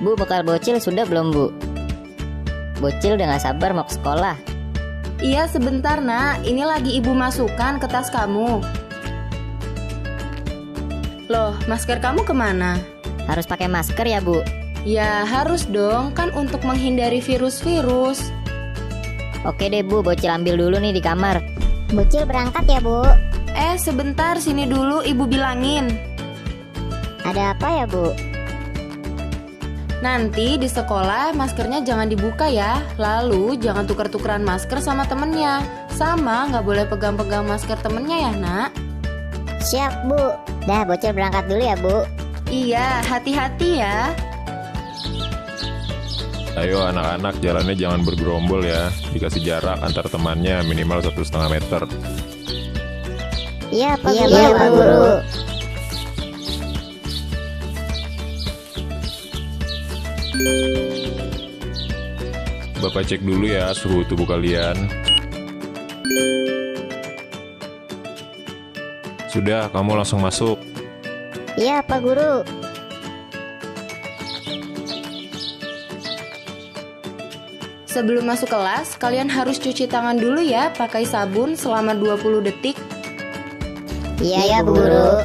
Bu, bekal bocil sudah belum, Bu? Bocil udah gak sabar mau ke sekolah. Iya sebentar nak, ini lagi ibu masukkan ke tas kamu. Loh, masker kamu kemana? Harus pakai masker ya, Bu? Ya harus dong, kan untuk menghindari virus-virus. Oke deh, Bu, bocil ambil dulu nih di kamar. Bocil berangkat ya, Bu? Sebentar, sini dulu ibu bilangin. Ada apa ya, Bu? Nanti di sekolah maskernya jangan dibuka ya. Lalu jangan tuker-tukeran masker sama temennya. Sama nggak boleh pegang-pegang masker temennya ya nak. Siap, Bu. Dah, bocil berangkat dulu ya, Bu. Iya, hati-hati ya. Ayo anak-anak, jalannya jangan bergerombol ya. Dikasih jarak antar temannya minimal 1,5 meter. Iya, Pak Iya, Guru. Pak Guru. Bapak cek dulu ya suhu tubuh kalian. Sudah, kamu langsung masuk. Iya, Pak Guru. Sebelum masuk kelas, kalian harus cuci tangan dulu ya pakai sabun selama 20 detik. Iya, Bu Guru.